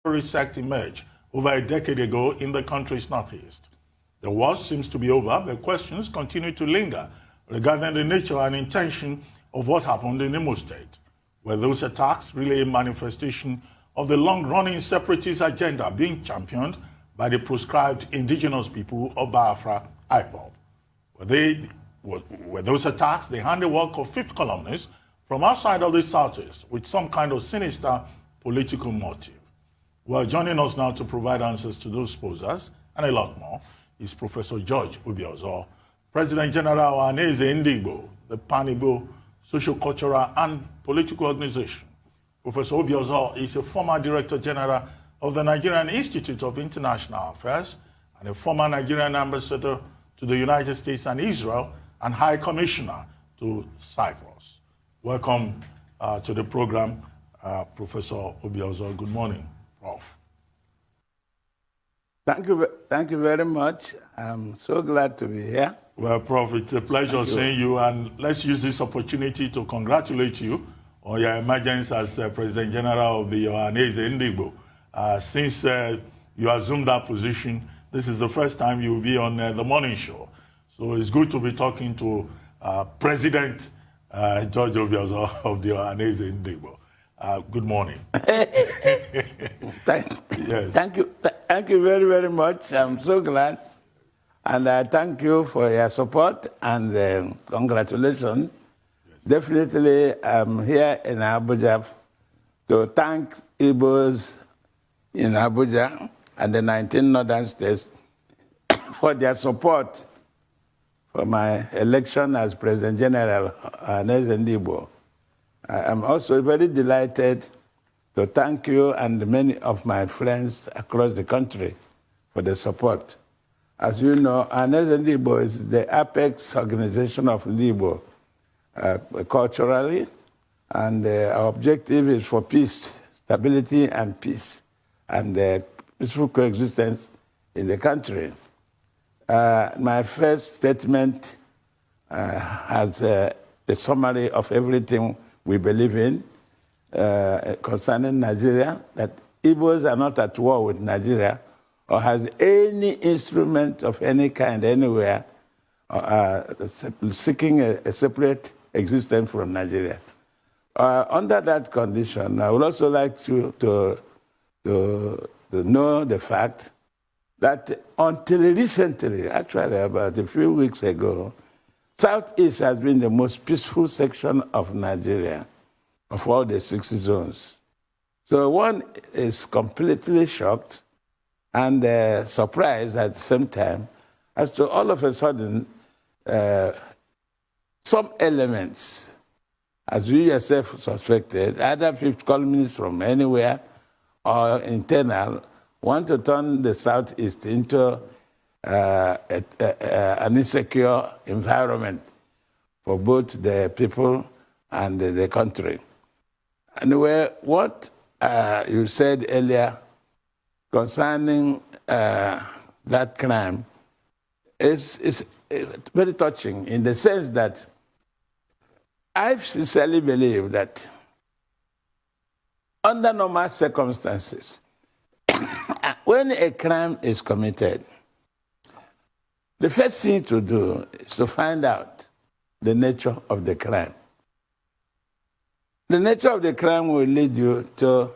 terrorist sect emerged over a decade ago in the country's northeast. The worst seems to be over, but questions continue to linger regarding the nature and intention of what happened in Imo State. Were those attacks really a manifestation of the long-running separatist agenda being championed by the proscribed indigenous people of Biafra, IPOB? Were those attacks the handiwork of fifth columnists from outside of the Southeast with some kind of sinister political motive? Well, joining us now to provide answers to those posers and a lot more is Professor George Obiozor, President General Ohaneze Igbo, the Pan-Igbo socio-cultural and political organization. Professor Obiozor is a former Director General of the Nigerian Institute of International Affairs and a former Nigerian ambassador to the United States and Israel and High Commissioner to Cyprus. Welcome to the program, Professor Obiozor. Good morning, Prof. Thank you very much. I'm so glad to be here. Well, Prof, it's a pleasure seeing you, and let's use this opportunity to congratulate you on your emergence as President General of the Ohaneze Igbo. Since you assumed that position, this is the first time you will be on the morning show. So it's good to be talking to President George Obiozor of the Ohaneze Igbo. Good morning. Thank you very, very much. I'm so glad. And I thank you for your support and congratulations. Yes. Definitely, I'm here in Abuja to thank Igbos in Abuja and the 19 northern states for their support for my election as President General Ohaneze Igbo. I'm also very delighted to thank you and many of my friends across the country for the support. As you know, Ohaneze Igbo is the apex organization of Igbo culturally, and our objective is for peace, stability and peace, and peaceful coexistence in the country. My first statement has a summary of everything we believe in concerning Nigeria, that Igbos are not at war with Nigeria or has any instrument of any kind anywhere seeking a separate existence from Nigeria. Under that condition, I would also like to know the fact that until recently, actually about a few weeks ago, Southeast has been the most peaceful section of Nigeria, of all the 6 zones. So one is completely shocked and surprised at the same time as to all of a sudden some elements, as you yourself suspected, either fifth columnists from anywhere or internal, want to turn the Southeast into an insecure environment for both the people and the country. Anyway, what you said earlier concerning that crime is very touching in the sense that I sincerely believe that under normal circumstances, when a crime is committed, the first thing to do is to find out the nature of the crime. The nature of the crime will lead you to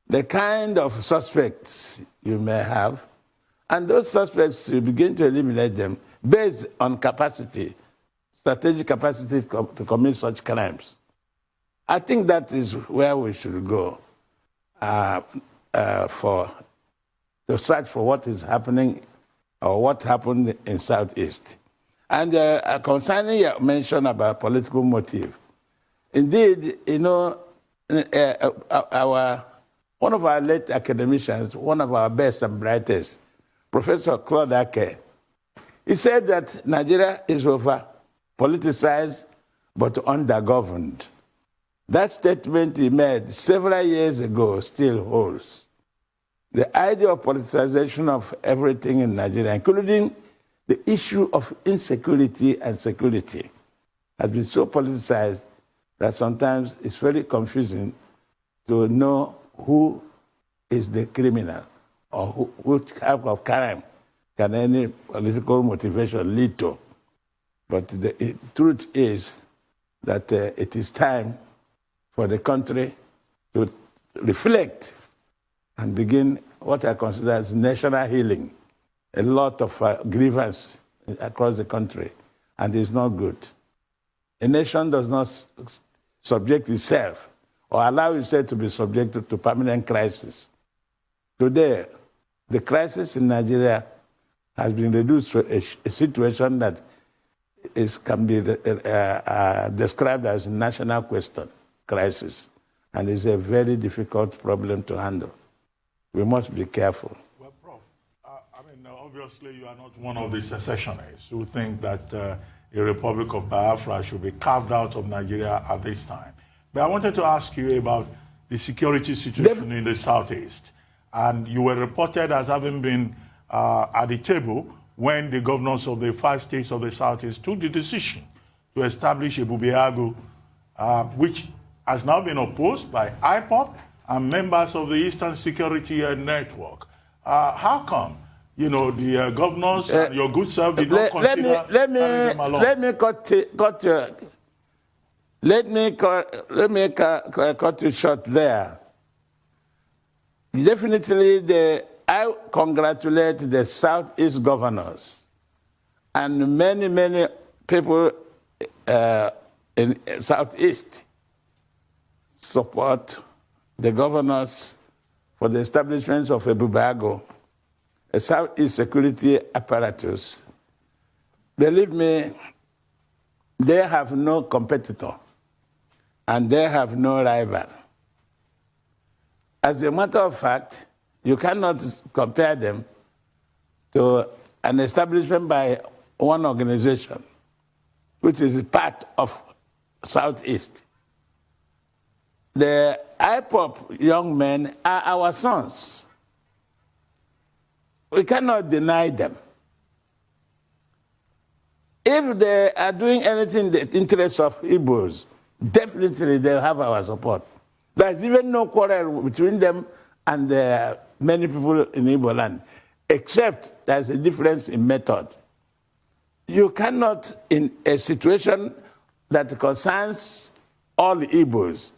the kind of suspects you may have, and those suspects, you begin to eliminate them based on capacity, strategic capacity to commit such crimes. I think that is where we should go to search for what is happening or what happened in Southeast. And concerning your mention about political motive, indeed, you know, one of our late academicians, one of our best and brightest, Professor Claude Ake, he said that Nigeria is over-politicized but under-governed. That statement he made several years ago still holds. The idea of politicization of everything in Nigeria, including the issue of insecurity and security, has been so politicized that sometimes it's very confusing to know who is the criminal, or which type of crime can any political motivation lead to. But the truth is that it is time for the country to reflect and begin what I consider as national healing. A lot of grievance across the country, and it's not good. A nation does not subject itself or allow itself to be subjected to permanent crisis. Today, the crisis in Nigeria has been reduced to a situation that can be described as a national question crisis, and it's a very difficult problem to handle. We must be careful. Well, Prof, obviously you are not one of the secessionists who think that a Republic of Biafra should be carved out of Nigeria at this time. But I wanted to ask you about the security situation in the southeast. And you were reported as having been at the table when the governors of the 5 states of the southeast took the decision to establish a Bubiago, which has now been opposed by IPOB and members of the Eastern Security Network. How come, the governors and your good self did not consider carrying them along? Let me cut you short there. Definitely, I congratulate the Southeast governors and many people in Southeast support the governors for the establishment of a Bubago, a Southeast security apparatus. Believe me, they have no competitor and they have no rival. As a matter of fact, you cannot compare them to an establishment by one organization, which is part of Southeast. The IPOB young men are our sons. We cannot deny them. If they are doing anything in the interest of Igbos, definitely they'll have our support. There's even no quarrel between them and many people in Igbo land, except there's a difference in method. You cannot, in a situation that concerns all Igbos,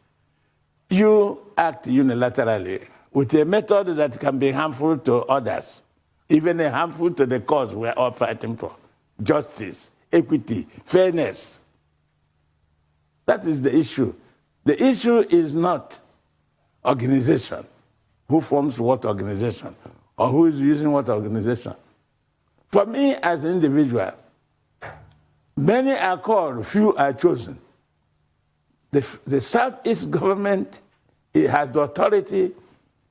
you act unilaterally with a method that can be harmful to others, even harmful to the cause we're all fighting for. Justice, equity, fairness. That is the issue. The issue is not organization. Who forms what organization? Or who is using what organization? For me as an individual, many are called, few are chosen. The Southeast government, it has the authority,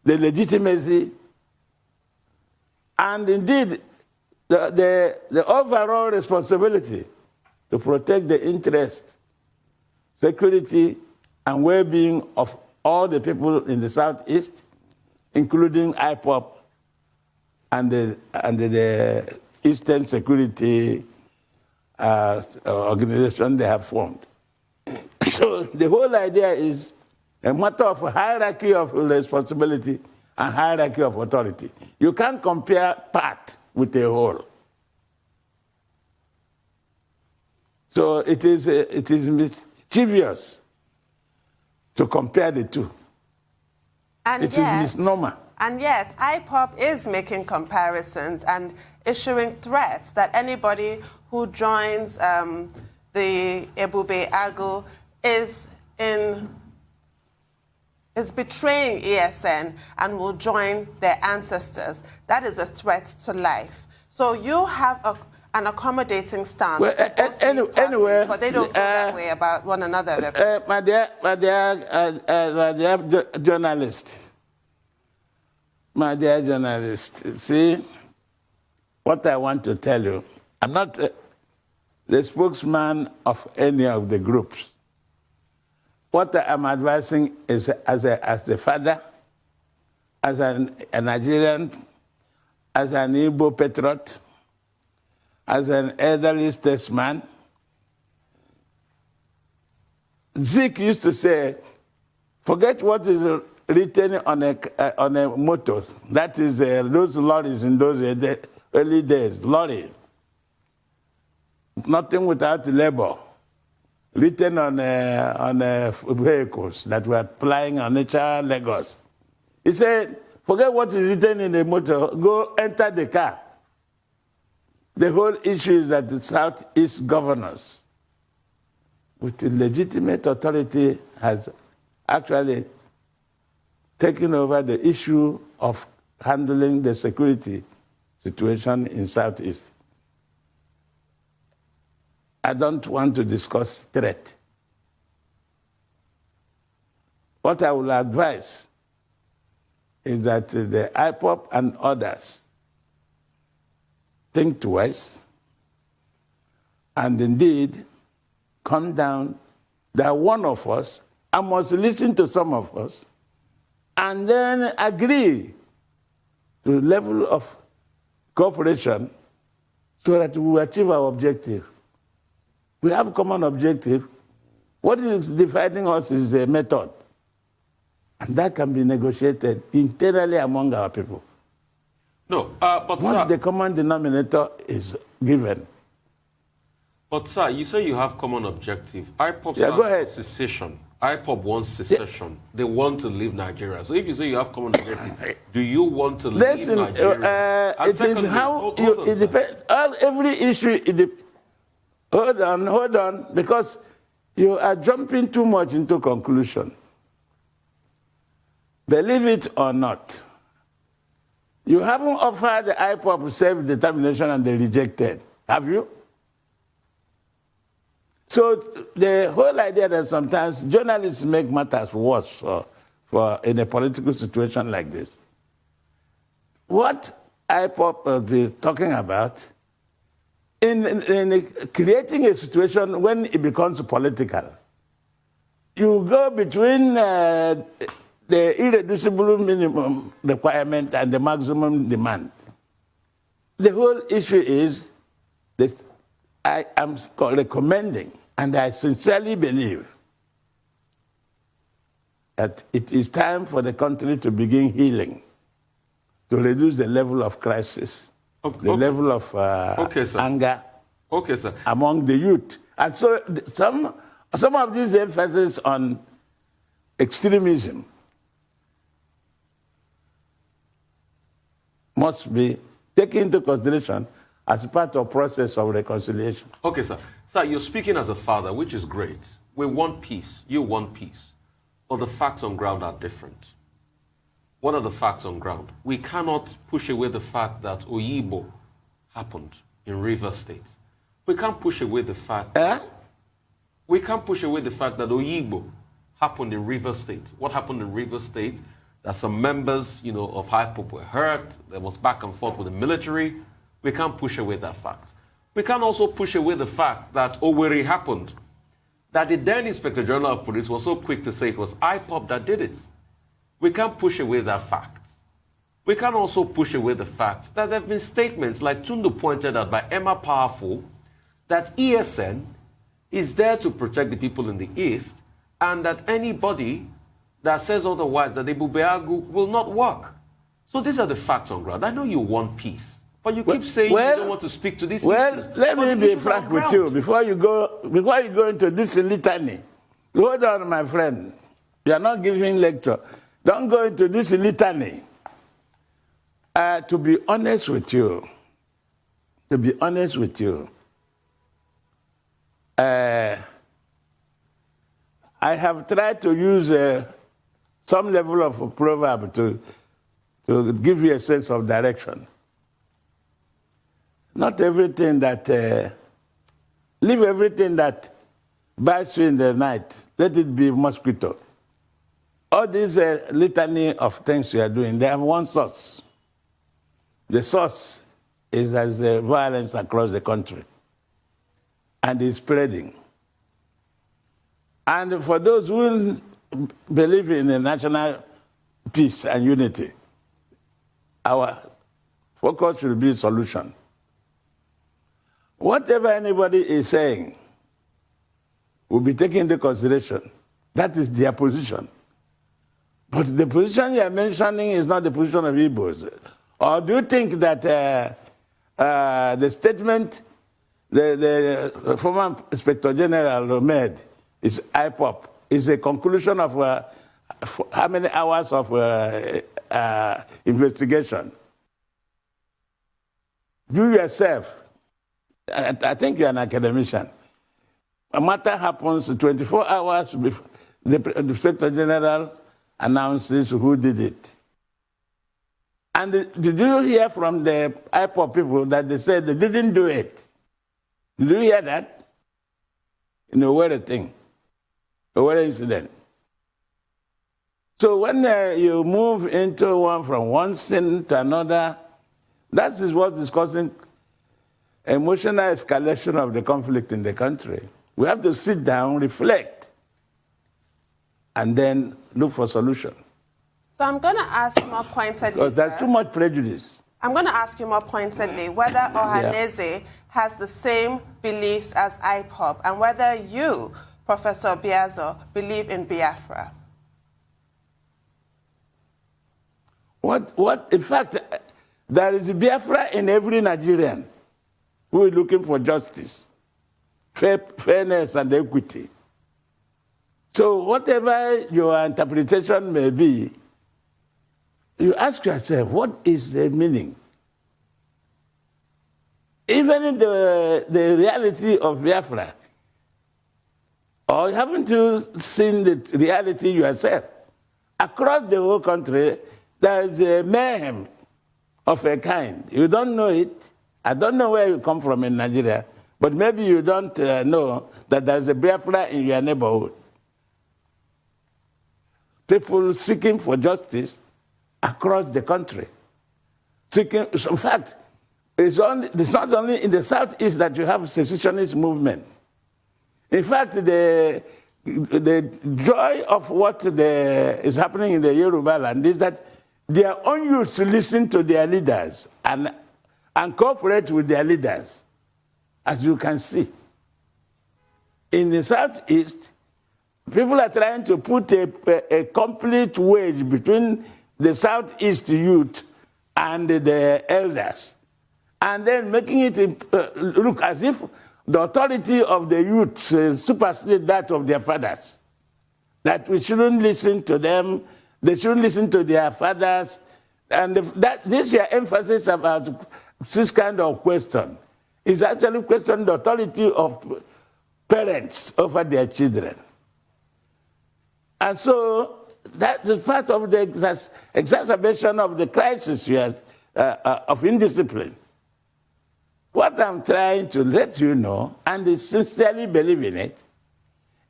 the legitimacy, and indeed the overall responsibility to protect the interest, security, and well-being of all the people in the Southeast, including IPOB and the Eastern Security Organization they have formed. So the whole idea is a matter of hierarchy of responsibility and hierarchy of authority. You can't compare part with a whole. So it is mischievous to compare the two. And it is misnomer. And yet, IPOB is making comparisons and issuing threats that anybody who joins the Ebube Agu is betraying ESN and will join their ancestors. That is a threat to life. So you have an accommodating stance. Well, anyway, but they don't feel that way about one another. My dear journalist, see, what I want to tell you, I'm not the spokesman of any of the groups. What I'm advising is as the father, as a Nigerian, as an Igbo patriot, as an elderly statesman. Zeke used to say, forget what is written on a motor. That is those lorries in those early days, lorry. Nothing without labor. Written on vehicles that were plying on nature Lagos. He said, forget what is written in the motor, go enter the car. The whole issue is that the Southeast governors, with the legitimate authority, has actually taken over the issue of handling the security situation in Southeast. I don't want to discuss threat. What I will advise is that the IPOB and others think twice and indeed come down. There are one of us, I must listen to some of us, and then agree to the level of cooperation so that we will achieve our objective. We have a common objective. What is dividing us is a method. And that can be negotiated internally among our people. No, but once sir, the common denominator is given. But sir, you say you have common objective. IPOB Yeah, go ahead. secession. IPOB wants secession. Yeah. They want to leave Nigeria. So if you say you have common objective, do you want to leave Nigeria? It is how it depends. Every issue, hold on, because you are jumping too much into conclusion. Believe it or not, you haven't offered the IPOB self-determination and they rejected, have you? So the whole idea that sometimes journalists make matters worse for in a political situation like this. What IPOB will be talking about in creating a situation when it becomes political, you go between the irreducible minimum requirement and the maximum demand. The whole issue is that I am recommending, and I sincerely believe, that it is time for the country to begin healing, to reduce the level of crisis, the level of anger among the youth. And so some of these emphasis on extremism must be taken into consideration as part of process of reconciliation. Okay, sir. Sir, you're speaking as a father, which is great. We want peace. You want peace. But the facts on ground are different. What are the facts on ground? We cannot push away the fact that Oyibo happened in Rivers State. We can't push away the fact we can't push away the fact that Oyibo happened in Rivers State. What happened in Rivers State? That some members, of IPOB were hurt. There was back and forth with the military. We can't push away that fact. We can't also push away the fact that Owerri happened. That the then Inspector General of Police was so quick to say it was IPOB that did it. We can't push away that fact. We can also push away the fact that there have been statements, like Tundu pointed out by Emma Powerful, that ESN is there to protect the people in the East, and that anybody that says otherwise, that the Bubeagu will not work. So these are the facts on ground. I know you want peace, but you keep saying you don't want to speak to these issues. Well, let me be frank with you before you go into this litany. Hold on, my friend. You are not giving lecture. Don't go into this litany. To be honest with you, I have tried to use some level of a proverb to give you a sense of direction. Not everything that, leave everything that bites you in the night, let it be mosquito. All this litany of things you are doing, they have one source. The source is as violence across the country, and it's spreading. And for those who believe in a national peace and unity, our focus should be solution. Whatever anybody is saying will be taken into consideration. That is their position. But the position you are mentioning is not the position of Igbos. Or do you think that the statement the former Inspector General made is IPOB, is a conclusion of how many hours of investigation? You yourself, I think you're an academician. A matter happens 24 hours before the Inspector General announces who did it. And did you hear from the IPOB people that they said they didn't do it? Did you hear that? In a Ikwerre thing, a Ikwerre incident. So when you move into from one sin to another, that is what is causing emotional escalation of the conflict in the country. We have to sit down, reflect, and then look for solution. So I'm going to ask more pointedly, because there's too much prejudice. I'm going to ask you more pointedly whether Ohaneze has the same beliefs as IPOB and whether you, Professor Obiozor, believe in Biafra. In fact, there is Biafra in every Nigerian who is looking for justice, fairness, and equity. So whatever your interpretation may be, you ask yourself, what is the meaning? Even in the reality of Biafra, or haven't you seen the reality yourself? Across the whole country, there is a mayhem of a kind. You don't know it. I don't know where you come from in Nigeria, but maybe you don't know that there is a Biafra in your neighborhood. People seeking for justice across the country. In fact, it's not only in the southeast that you have a secessionist movement. In fact, the joy of what is happening in the Yoruba land is that they are unused to listen to their leaders and cooperate with their leaders, as you can see. In the southeast, people are trying to put a complete wedge between the southeast youth and the elders, and then making it look as if the authority of the youth supersedes that of their fathers. That we shouldn't listen to them, they shouldn't listen to their fathers, and this your emphasis about this kind of question is actually questioning the authority of parents over their children. And so that is part of the exacerbation of the crisis of indiscipline. What I'm trying to let you know, and I sincerely believe in it,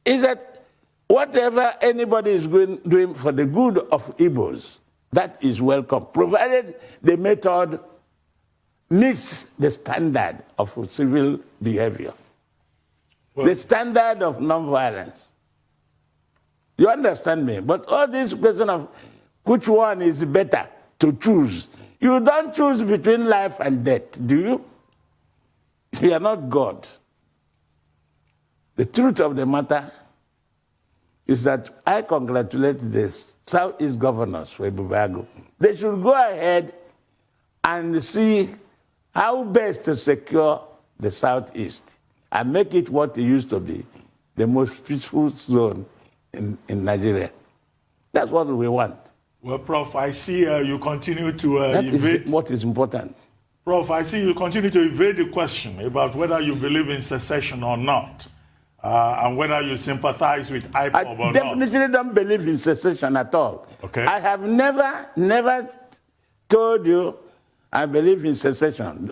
is that whatever anybody is doing for the good of Igbos, that is welcome, provided the method meets the standard of civil behavior, the standard of nonviolence. You understand me? But all this question of which one is better to choose, you don't choose between life and death, do you? You are not God. The truth of the matter is that I congratulate the Southeast governors for Ibubago. They should go ahead and see how best to secure the Southeast and make it what it used to be, the most peaceful zone in Nigeria. That's what we want. Well, Prof, I see you continue to evade. That is what is important. Prof, I see you continue to evade the question about whether you believe in secession or not, and whether you sympathize with IPOB or not. I definitely don't believe in secession at all. Okay. I have never told you I believe in secession.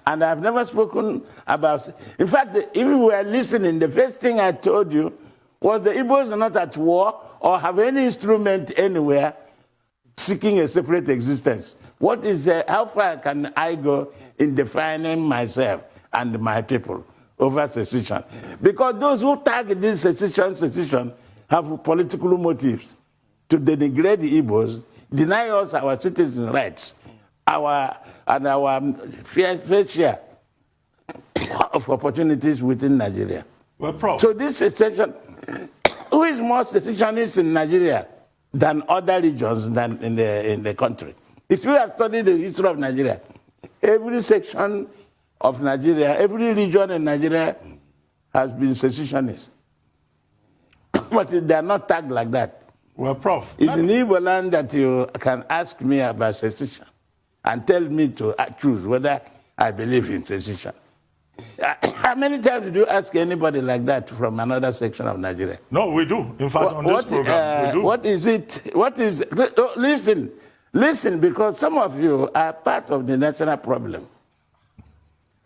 And I've never spoken about... In fact, if you were listening, the first thing I told you was the Igbos are not at war or have any instrument anywhere seeking a separate existence. What is how far can I go in defining myself and my people over secession? Because those who target this secession have political motives to denigrate the Igbos, deny us our citizen rights, our fair share of opportunities within Nigeria. Well, Prof. So this secession, who is more secessionist in Nigeria? than other regions than in the country. If you have studied the history of Nigeria, every section of Nigeria, every region in Nigeria has been secessionist. But they are not tagged like that. Well, Prof. It's in Igbo land that you can ask me about secession and tell me to choose whether I believe in secession. How many times did you ask anybody like that from another section of Nigeria? No, we do. In fact, on this program, we do. What is it? Listen, because some of you are part of the national problem.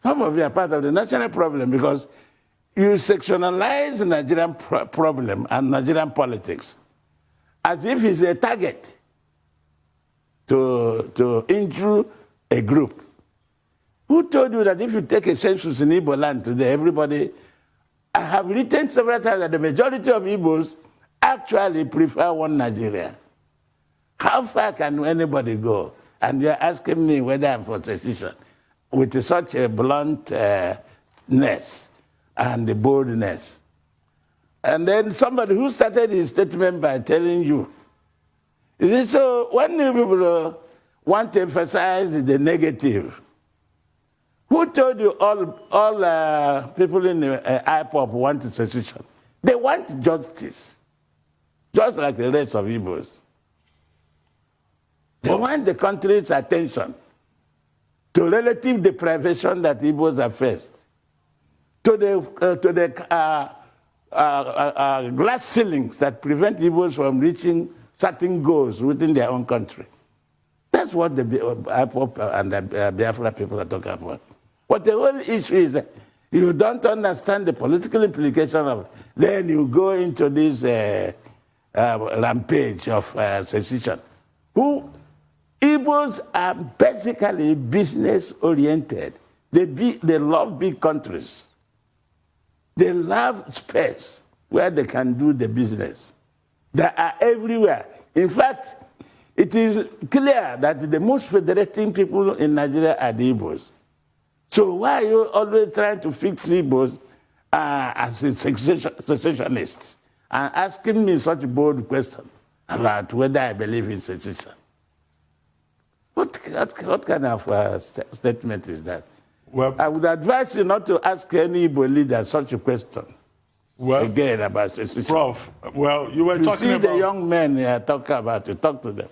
Some of you are part of the national problem because you sectionalize the Nigerian problem and Nigerian politics as if it's a target to injure a group. Who told you that if you take a census in Igbo land today, everybody, I have written several times that the majority of Igbos actually prefer one Nigeria. How far can anybody go? And you're asking me whether I'm for secession with such a bluntness and boldness. And then somebody who started his statement by telling you, so when you people want to emphasize the negative, who told you all people in the IPOB want secession? They want justice, just like the rest of Igbos. They want the country's attention to relative deprivation that Igbos are faced, to the glass ceilings that prevent Igbos from reaching certain goals within their own country. That's what the IPOB and the Biafra people are talking about. But the whole issue is that you don't understand the political implication of it. Then you go into this rampage of secession. Igbos are basically business-oriented. They love big countries. They love space where they can do the business. They are everywhere. In fact, it is clear that the most federating people in Nigeria are the Igbos. So why are you always trying to fix Igbos as a secessionists and asking me such a bold question about whether I believe in secession? What kind of statement is that? Well, I would advise you not to ask any Igbo leader such a question again about secession. Prof, well, you were talking see about... the young men talking about you, talk to them.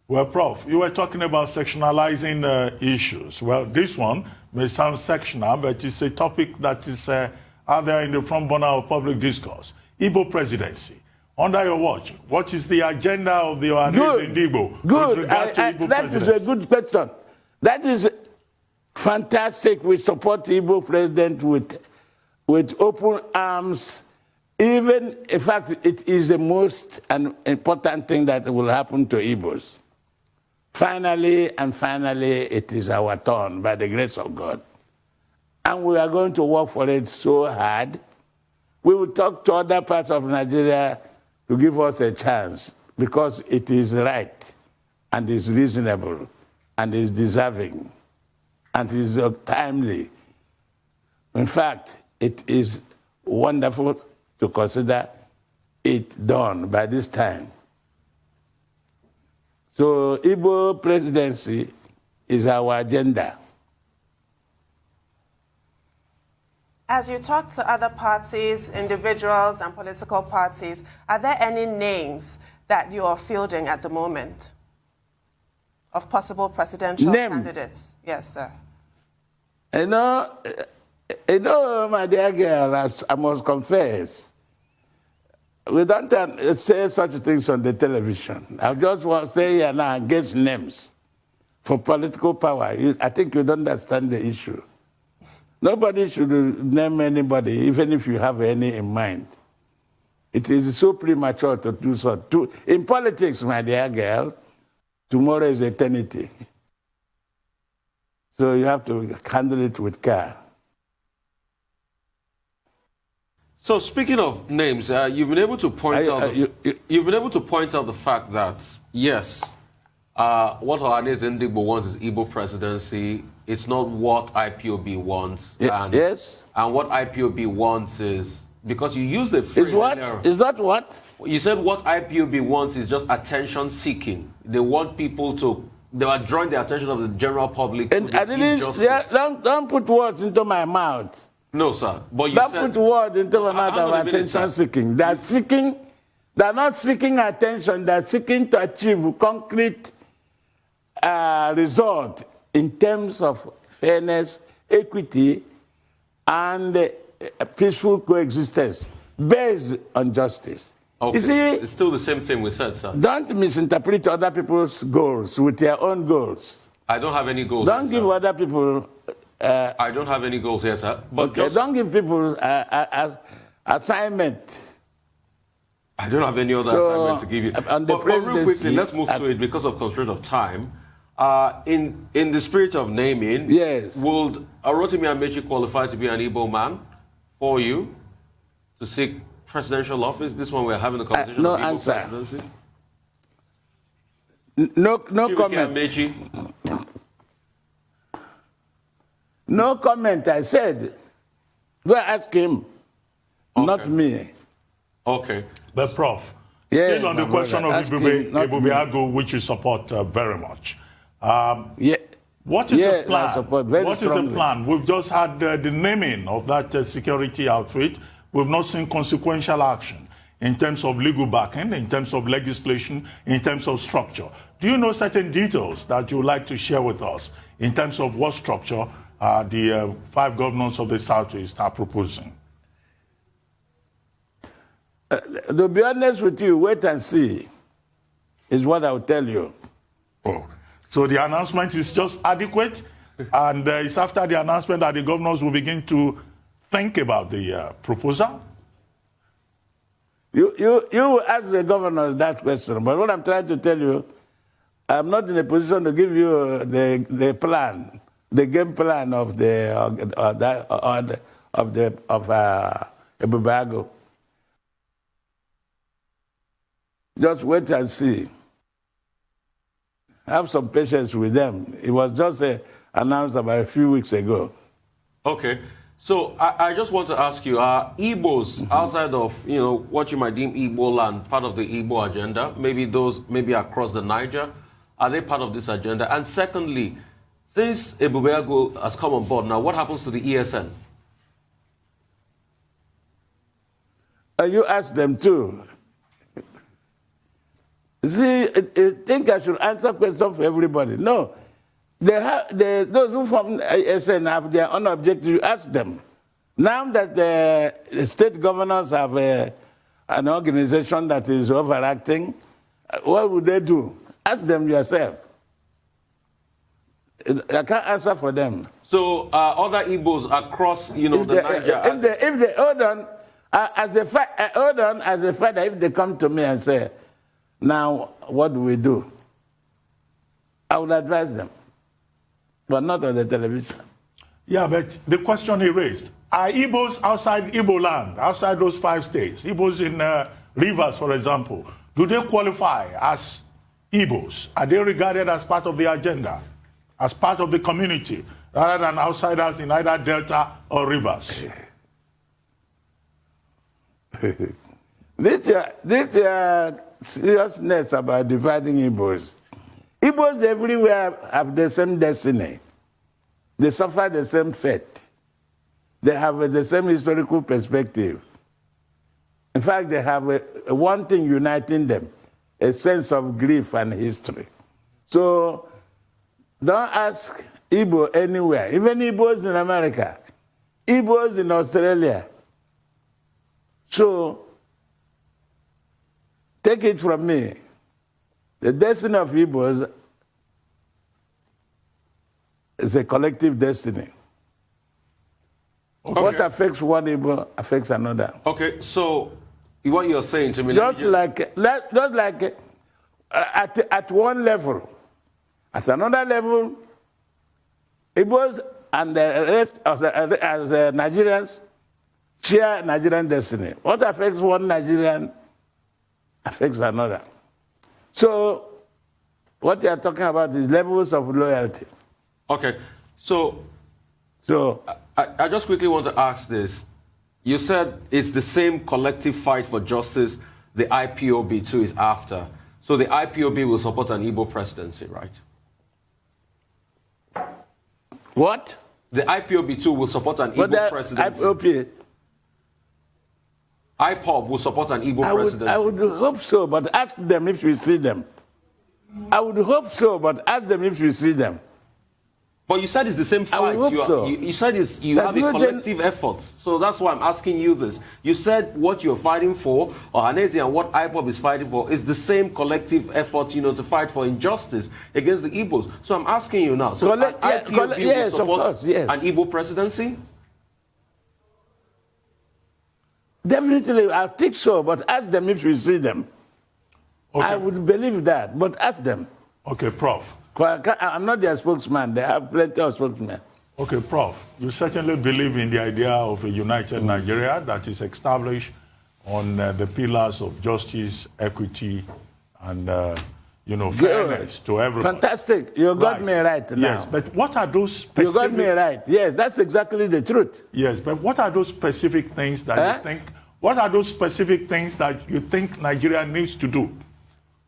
Well, Prof, you were talking about sectionalizing issues. Well, this one may sound sectional, but it's a topic that is out there in the front burner of public discourse. Igbo presidency. Under your watch, what is the agenda of the Ohaneze in Igbo? Good. That is a good question. That is fantastic. We support the Igbo president with open arms. Even, in fact, it is the most important thing that will happen to Igbos. Finally, it is our turn by the grace of God. And we are going to work for it so hard. We will talk to other parts of Nigeria to give us a chance because it is right and is reasonable and is deserving and is timely. In fact, it is wonderful to consider it done by this time. So Igbo presidency is our agenda. As you talk to other parties, individuals and political parties, are there any names that you are fielding at the moment of possible presidential candidates? Yes, sir. You know, my dear girl, I must confess, we don't say such things on the television. I just want to say here now, guess names for political power. I think you don't understand the issue. Nobody should name anybody, even if you have any in mind. It is so premature to do so. In politics, my dear girl, tomorrow is eternity. So you have to handle it with care. So speaking of names, you've been able to point out you've been able to point out the fact that yes, what Ohaneze Ndigbo wants is Igbo presidency. It's not what IPOB wants. Yes. And what IPOB wants is because you used the phrase. Is what? Is that what? You said what IPOB wants is just attention seeking. They want people to. They are drawing the attention of the general public. And I didn't. Yeah, don't put words into my mouth. No, sir. But you don't said, put words into my mouth of attention seeking. They are seeking. They are not seeking attention. They are seeking to achieve concrete result in terms of fairness, equity, and peaceful coexistence based on justice. Okay. You see, it's still the same thing we said, sir. Don't misinterpret other people's goals with your own goals. I don't have any goals. Don't give other people. I don't have any goals here, sir. But okay, don't give people assignment. I don't have any other assignment to give you. But real quickly, let's move to it because of constraint of time. In the spirit of naming, yes, would Rotimi Amaechi qualify to be an Igbo man for you to seek presidential office? This one we're having a conversation no of Igbo answer. presidency. No comment. Amaechi. No comment, I said. Go ask him, not me. Okay. But Prof, yeah, still on the question of Ibubiago, which you support very much. Yeah. What is the plan? I support very what strongly. is the plan? We've just had the naming of that security outfit. We've not seen consequential action in terms of legal backing, in terms of legislation, in terms of structure. Do you know certain details that you would like to share with us in terms of what structure the 5 governors of the Southeast are proposing? To be honest with you, wait and see is what I'll tell you. Oh, so the announcement is just adequate, and it's after the announcement that the governors will begin to think about the proposal? You ask the governors that question, but what I'm trying to tell you, I'm not in a position to give you the plan, the game plan of Ibubiago. Just wait and see. Have some patience with them. It was just announced about a few weeks ago. Okay. So I just want to ask you, are Igbos outside of, what you might deem Igbo land, part of the Igbo agenda, maybe those maybe across the Niger, are they part of this agenda? And secondly, since Ibubiago has come on board now, what happens to the ESN? You ask them too. See, I think I should answer questions for everybody. No. Those who form ESN have their own objective. You ask them. Now that the state governors have an organization that is overacting, what would they do? Ask them yourself. I can't answer for them. So other Igbos across, the Niger... If they hold on, as a father, if they come to me and say, now, what do we do? I would advise them, but not on the television. Yeah, but the question he raised, are Igbos outside Igbo land, outside those 5 states, Igbos in Rivers, for example, do they qualify as Igbos? Are they regarded as part of the agenda, as part of the community, rather than outsiders in either Delta or Rivers? This seriousness about dividing Igbos. Igbos everywhere have the same destiny. They suffer the same fate. They have the same historical perspective. In fact, they have one thing uniting them, a sense of grief and history. So don't ask Igbo anywhere, even Igbos in America, Igbos in Australia. So take it from me, the destiny of Igbos is a collective destiny. Okay. What affects one Igbo affects another. Okay, so what you're saying to me... Just like at one level. At another level, Igbos and the rest of the Nigerians share Nigerian destiny. What affects one Nigerian affects another. So what you are talking about is levels of loyalty. Okay, so I just quickly want to ask this. You said it's the same collective fight for justice the IPOB too is after. So the IPOB will support an Igbo presidency, right? What? The IPOB too will support an Igbo presidency. IPOB will support an Igbo presidency. I would hope so, but ask them if we see them. I would hope so, but ask them if we see them. But you said it's the same fight. I would hope so. You said you have a collective effort. So that's why I'm asking you this. You said what you're fighting for, Ohaneze, and what IPOB is fighting for, is the same collective effort, to fight for injustice against the Igbos. So I'm asking you now. So IPOB will support an Igbo presidency? Definitely, I think so, but ask them if we see them. Okay. I would believe that, but ask them. Okay, Prof. I'm not their spokesman. They have plenty of spokesmen. Okay, Prof. You certainly believe in the idea of a united Nigeria that is established on the pillars of justice, equity, and fairness to everybody. Fantastic. You got me right now. Yes, but what are those specific... You got me right. Yes, that's exactly the truth. Yes, but what are those specific things that you think... What are those specific things that you think Nigeria needs to do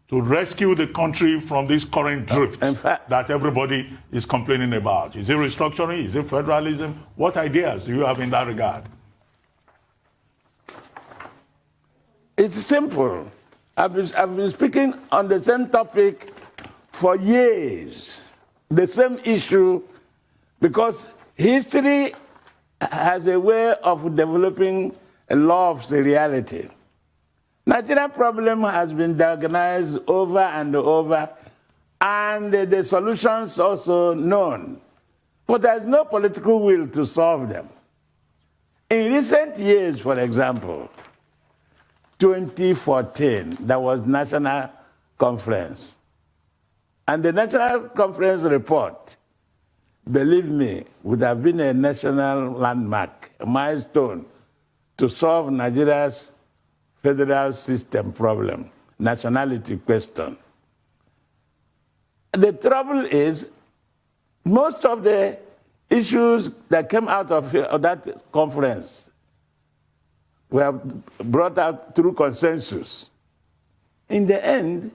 to rescue the country from this current drift that everybody is complaining about? Is it restructuring? Is it federalism? What ideas do you have in that regard? It's simple. I've been speaking on the same topic for years, the same issue, because history has a way of developing a law of seriality. Nigerian problem has been diagnosed over and over, and the solutions also known. But there's no political will to solve them. In recent years, for example, 2014, there was national conference. And the national conference report, believe me, would have been a national landmark, a milestone to solve Nigeria's federal system problem, nationality question. The trouble is, most of the issues that came out of that conference were brought out through consensus. In the end,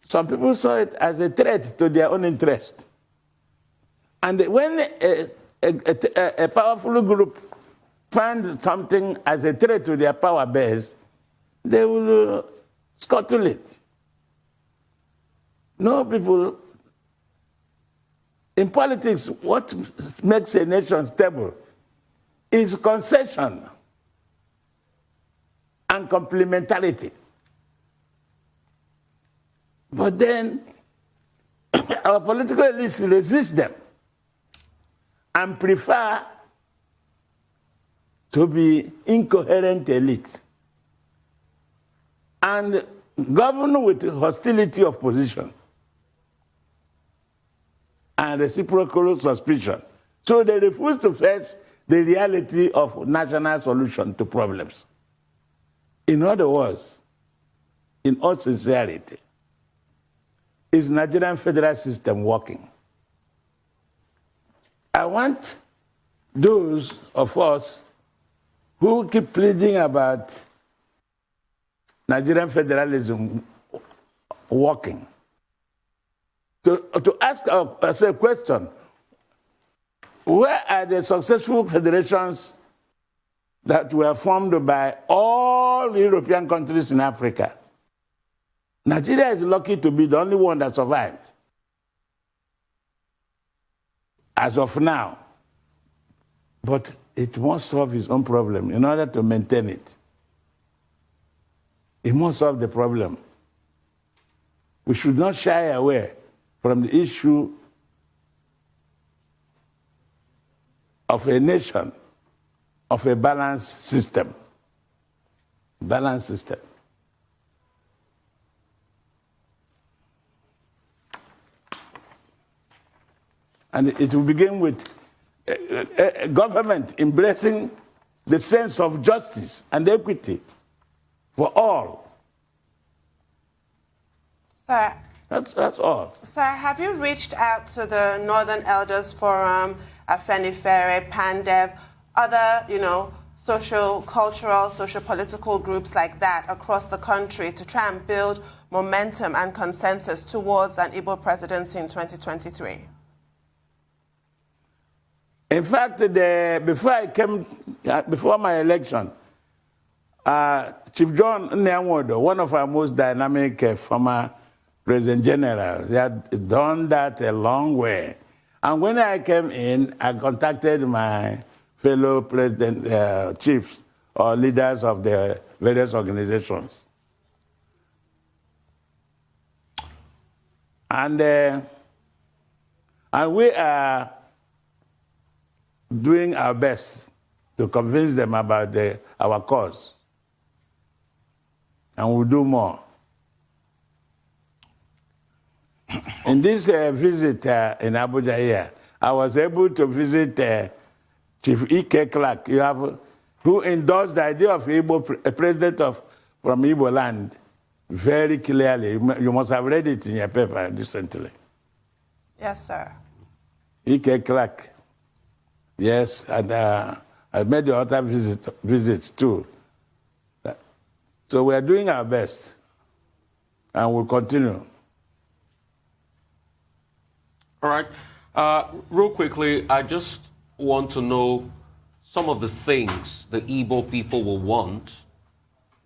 some people saw it as a threat to their own interest. And when a powerful group find something as a threat to their power base, they will scuttle it. No, people, in politics, what makes a nation stable is concession and complementarity. But then, our political elites resist them and prefer to be incoherent elites and govern with hostility of position and reciprocal suspicion. So they refuse to face the reality of national solution to problems. In other words, in all sincerity, is Nigerian federal system working? I want those of us who keep pleading about Nigerian federalism working to ask us a question. Where are the successful federations that were formed by all European countries in Africa? Nigeria is lucky to be the only one that survived. As of now. But it must solve its own problem in order to maintain it. It must solve the problem. We should not shy away from the issue of a nation, of a balanced system. Balanced system. And it will begin with a government embracing the sense of justice and equity for all. Sir, that's all. Sir, have you reached out to the Northern Elders Forum, Afenifere, Pandev, other, social, cultural, social-political groups like that across the country to try and build momentum and consensus towards an Igbo presidency in 2023? In fact, before my election, Chief John Nyamodo, one of our most dynamic former President General, he had done that a long way. And when I came in, I contacted my fellow president chiefs or leaders of the various organizations. And we are doing our best to convince them about our cause. And we'll do more. In this visit in Abuja here, I was able to visit Chief Ikwerre, who endorsed the idea of a president from Igbo land very clearly. You must have read it in your paper recently. Yes, sir. Ikwerre. Yes, and I made the other visits too. So we are doing our best, and we'll continue. All right. Real quickly, I just want to know some of the things the Igbo people will want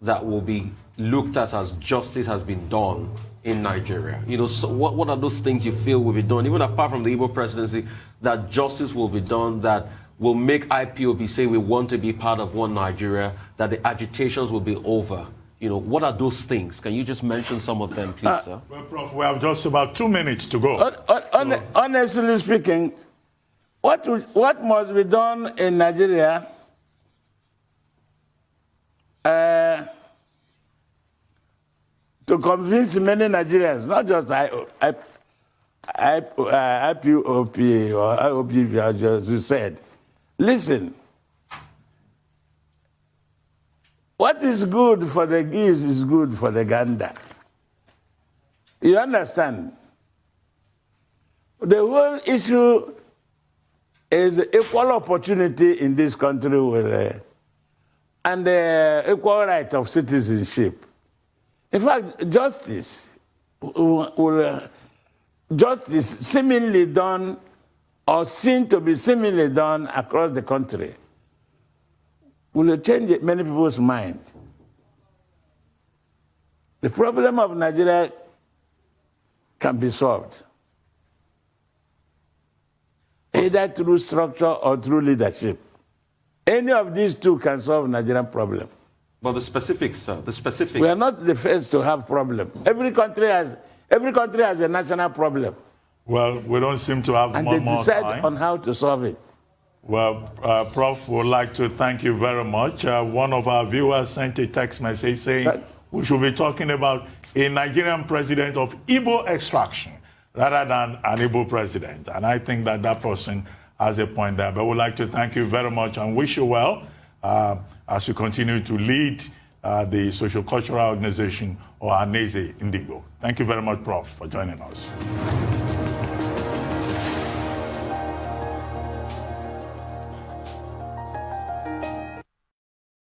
that will be looked at as justice has been done in Nigeria. So what are those things you feel will be done, even apart from the Igbo presidency, that justice will be done, that will make IPOB say we want to be part of one Nigeria, that the agitations will be over? What are those things? Can you just mention some of them, please, sir? Well, Prof, we have just about 2 minutes to go. Honestly speaking, what must be done in Nigeria to convince many Nigerians, not just IPOB or IOB, as you said. Listen, what is good for the geese is good for the gander. You understand? The whole issue is equal opportunity in this country and the equal right of citizenship. In fact, justice seemingly done or seen to be seemingly done across the country will change many people's mind. The problem of Nigeria can be solved either through structure or through leadership. Any of these two can solve Nigerian problem. But the specifics, sir, the specifics. We are not the first to have problem. Every country has a national problem. Well, we don't seem to have and more they time. decide on how to solve it. Well, Prof, would like to thank you very much. One of our viewers sent a text message saying we should be talking about a Nigerian president of Igbo extraction rather than an Igbo president. And I think that person has a point there. But we'd like to thank you very much and wish you well as you continue to lead the social-cultural organization Ohaneze in Igbo. Thank you very much, Prof, for joining us.